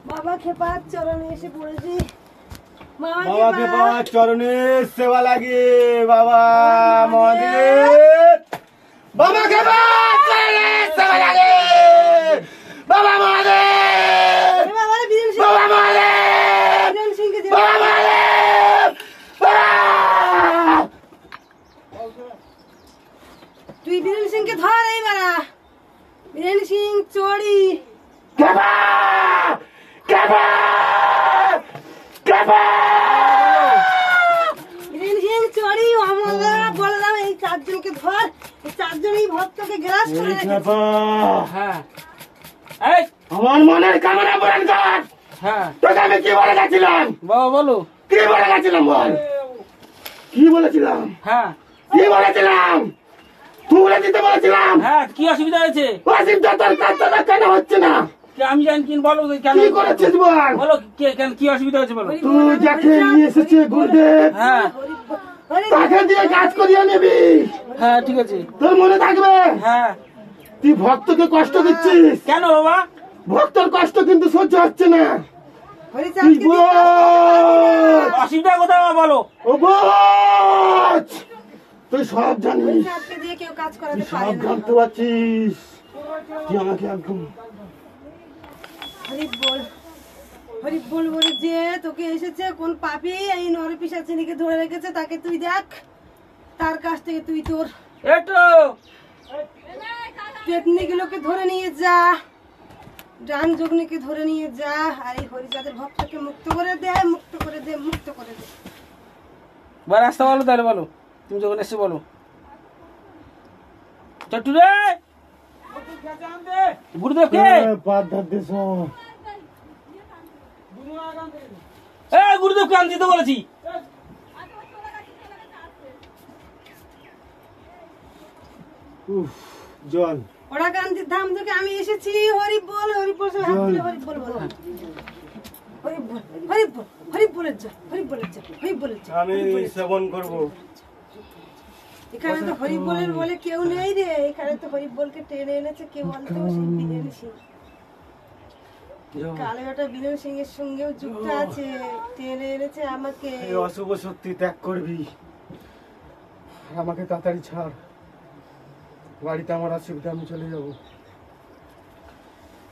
বাবা খেপার চরণে এসে পড়েছি। বাবা খেপার চরণে সেবা লাগে। বাবা মহাদেব, বাবা খেপার চরণে সেবা লাগে। বাবা মহাদেব, বাবা মহাদেব, বাবা মহাদেব। তুই বীরেন সিংকে ধর। এই বাড়া বীরেন সিং চড়ি। বীরেন সিং চড়ি অমলা বলরাম এই চারজনকে ধর। এই চারজনই ভক্তকে গ্রাস করে রেখেছে। আমার মনের কামনা পূরণ কর। তোকে আমি কি বলে গেছিলাম? বাবা বলো। কি বলে গেছিলাম বল? কি বলেছিলাম? কি বলেছিলাম? তুলে দিতে বলেছিলাম। কি অসুবিধা হয়েছে? অসুবিধা তোর কাজটা কেন হচ্ছে না? আমি জানি কি বলো কেন কি করেছিস বল? বলো কি অসুবিধা হয়েছে বলো। তুই যাকে নিয়ে এসেছে গুরুদেব, তাকে দিয়ে কাজ করিয়ে নিবি। ঠিক আছে। তোর মনে থাকবে। তুই ভক্তকে কষ্ট দিচ্ছিস কেন বাবা? ভক্তর কষ্ট কিন্তু সহ্য হচ্ছে না। তুই অসুবিধা কোথায় বলো? ও বোঝ, তুই সব জানিস, সব জানতে পারছিস। তুই আমাকে একদম হরিবোল বলে যে তোকে এসেছে কোন পাপী এই নরপিশাচিনীকে ধরে রেখেছে, তাকে তুই দেখ। তার কাছ থেকে তুই তোর পেতনিগুলোকে ধরে নিয়ে যা, ডান যগ্নিকে ধরে নিয়ে যা, আর এই হরিচাঁদের ভক্তকে মুক্ত করে দে, মুক্ত করে দে, মুক্ত করে দে। রাস্তা বলো তাহলে, বলো তুমি যখন এসে বলো। চট্টু রে গুরুদেব কে গুরুদেব কে আনতে বলেছি। জল ওরা কান্তির ধাম থেকে আমি এসেছি। হরিবোল হরিবোল হরিবোল বল, হরিবোল হরিবোল হরিবোলের জল, হরিবোলের জল, হরিবোলের জল। আমি সেবন করব। এখানে তো হরিবোলের বলে কেউ নেই রে। এখানে তো হরিবোলকে টেনে এনেছে কে বলতো? সেই বীরেন সিং। কালে ওটা বীরেন সিং এর সঙ্গেও যুক্ত আছে, টেনে এনেছে আমাকে। এই অশুভ শক্তি ত্যাগ করবি, আর আমাকে তাড়াতাড়ি ছাড়। বাড়িতে আমার অসুবিধা, আমি চলে যাবো।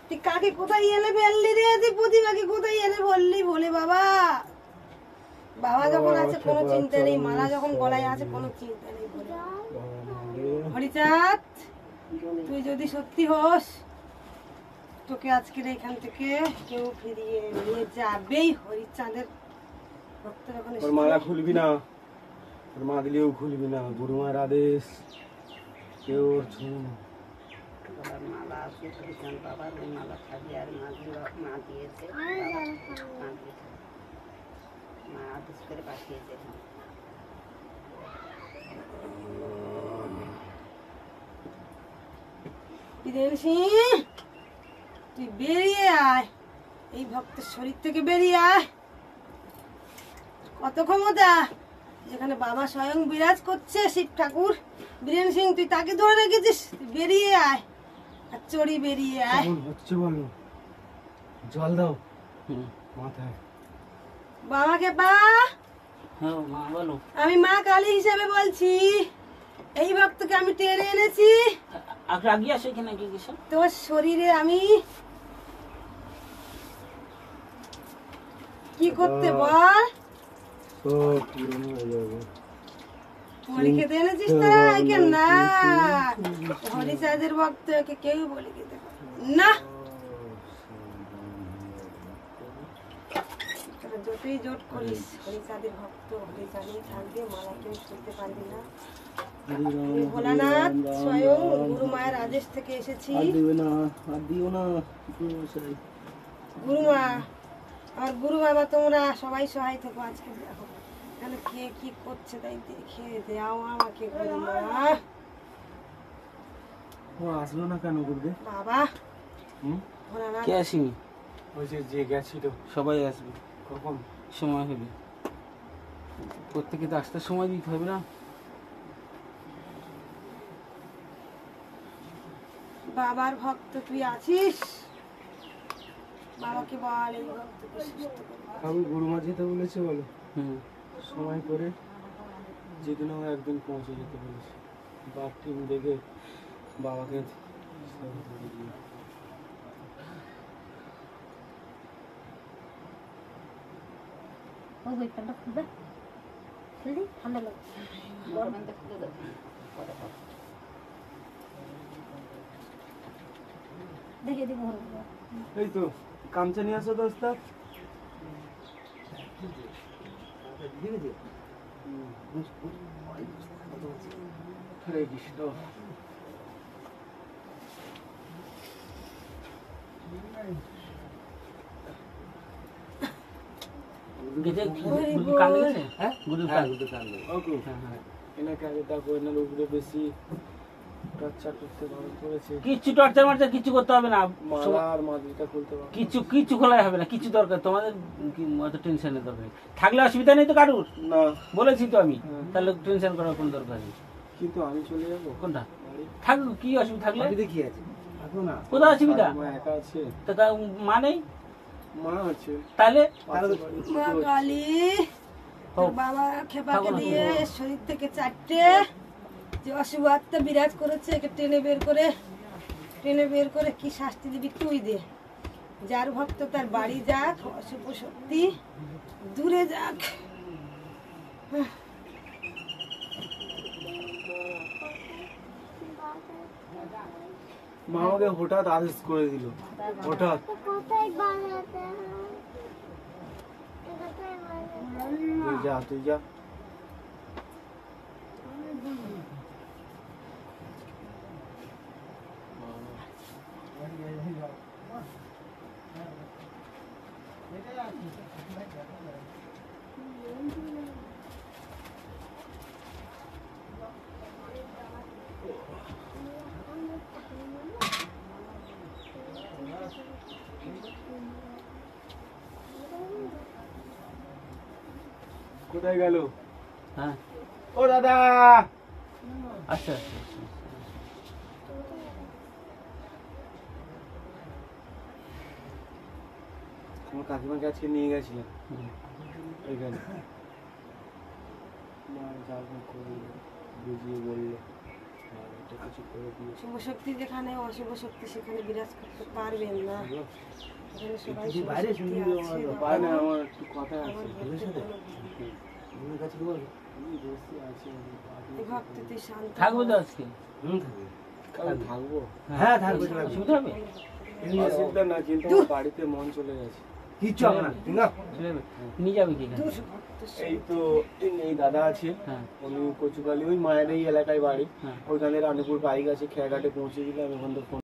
তুই কাকে কোথায় এনে ফেললি রে? তুই প্রতিমাকে কোথায় এনে বললি? বলে বাবা, বাবা যখন আছে কোনো চিন্তা নেই, মালা যখন গলায় আছে কোনো চিন্তা নেই। হরিচাঁদ, তুই যদি সত্যি হোস, তোকে আজকের এখান থেকে কেউ ফিরিয়ে নিয়ে যাবেই। হরিচাঁদের ভক্ত যখন তোর মালা খুলবি না, তোর মা দিলেও খুলবি না। গুরু মায়ের আদেশ, কেউ ছুঁ না। মালা আছে হরিচাঁদ বাবার, ওই মালা খাবি। আর মা দিয়েছে, মা আদেশ করে পাঠিয়েছে। বীরেন সিং, তুই বেরিয়ে আয়, এই ভক্তের শরীর থেকে বেরিয়ে আয়। কত ক্ষমতা! যেখানে বাবা স্বয়ং বিরাজ করছে, শিব ঠাকুর, বীরেন সিং তুই তাকে ধরে রেখেছিস। তুই বেরিয়ে আয়, আর চড়ি বেরিয়ে আয়। হচ্ছে বলো, জল দাও মাথায়। বাবাকে পা, বলো। আমি মা কালী হিসেবে বলছি, এই ভক্তকে আমি টেনে এনেছি। আগে আসো এখানে, তোর শরীরে আমি কি করতে বল? বলি খেতে এনেছিস তোরা? কেন না, হরিচাঁদের ভক্ত, একে কেউ বলি খেতে না। যতই জোট করিস, হরিচাঁদের ভক্ত হরিচাঁদেই থাকবে, মালা কেউ ছুঁতে পারবি না। ভোলানাথ স্বয়ং গুরু মায়ের আদেশ থেকে এসেছি। গুরুমা, আমার গুরু বাবা, তোমরা সবাই সহায় থেকো। আজকে দেখো এখানে কে কি করছে, তাই দেখে দেও আমাকে গুরুমা। আসলো না কেন গুরুদেব? বাবা ভোলানাথ কে আসিনি? ওই যে গেছিল। সবাই আসবে, কখন সময় হবে। প্রত্যেকে তো আসতে সময় দিতে হবে না? বাবার ভক্ত তুই আছিস, বাবাকে বল এই ভক্তকে সুস্থ করে। আমি গুরুমা যেতে বলেছে বলো, হুম। সময় করে যেদিনও একদিন পৌঁছে যেতে বলেছে। বার টিম দেখে বাবাকে সেবা করে দিয়ে। ওই বই প্যান্টটা খুলবে, খুললি ঠান্ডা লাগবে। গরমে খুলে দেবো পরে করো। দেখে দেখে ঘর এই তো কামচা নিয়ে আসো দোস্ত। হরে কৃষ্ণ। গেছে হরি গুরু কান বল। লেগেছে? হ্যাঁ? গুরু হ্যাঁ, কান। ওকে। হ্যাঁ, হ্যাঁ। এনাকে আগে দেখো, এনার উপরে বেশি টর্চার করতে বারণ করেছে। কিচ্ছু টর্চার মার্চার কিচ্ছু করতে হবে না। মালা আর মাদুরিটা খুলতে বারণ কিচ্ছু কিচ্ছু খোলাই হবে না, কিচ্ছু দরকার তোমাদের অত টেনশনের দরকার নেই। থাকলে অসুবিধা নেই তো কারুর, না। বলেছি তো আমি। হ্যাঁ। তাহলে টেনশন করার কোনো দরকার নেই। কিন্তু আমি চলে যাবো কোনটা বাড়ি। থাকুক, কি অসুবিধা থাকলে? কি আছে? থাকো না। কোথায় অসুবিধা? মা একা আছে। তো তার মা নেই মা আছে। তাহলে? পাশে মা বাড়ি। কালী, তোর হোক। বাবা খেপাকে থাকো না, দিয়ে শরীর থেকে 4টে যে অশুভ আত্মা বিরাজ করেছে, একে টেনে বের করে কি শাস্তি দিবি তুই দে। যার ভক্ত তার বাড়ি যাক, অশুভ শক্তি দূরে যাক। মা আমাকে হঠাৎ আদেশ করে দিল, হঠাৎ। তুই যা, তুই যা। কোথায় গেল? হ্যাঁ, ও দাদা, আচ্ছা আচ্ছা আচ্ছা। আমার কাকিমাকে আজকে নিয়ে গেছিলাম হুম। ওইখানে। মা যা যা করলো বুঝিয়ে বললো, আর এটা কিছু করে দিয়ে শুভ শক্তি যেখানে, অশুভ শক্তি সেখানে বিরাজ করতে পারবেন না। এখানে সবাই শুভ বাইরে শক্তি শুনবি আছে বাবা। পায় না, আমার একটু কথা আমার আছে। ভক্তের আমার কাছে বল, আমি বসে আছি, আমি এই ভক্ত তুই শান্ত থাকবো তো হ। আজকে? কাল থাকবো। হ্যাঁ থাকবো। অসুবিধা হবে? অসুবিধা না, কিন্তু আমার বাড়িতে মন চলে গেছে। কিচ্ছু হবে না, চলে যাবে। নিয়ে যাবে কি এখানে? দূর ভক্ত এই তো এই দাদা আছে, হ্যাঁ উনি কচুকালি ওই মায়ের এই এলাকায় বাড়ি। হ্যাঁ। ওইখানে রানীপুর বাইক আছে, খেয়াঘাটে পৌঁছে দিলে আমি ওখান থেকে ফোন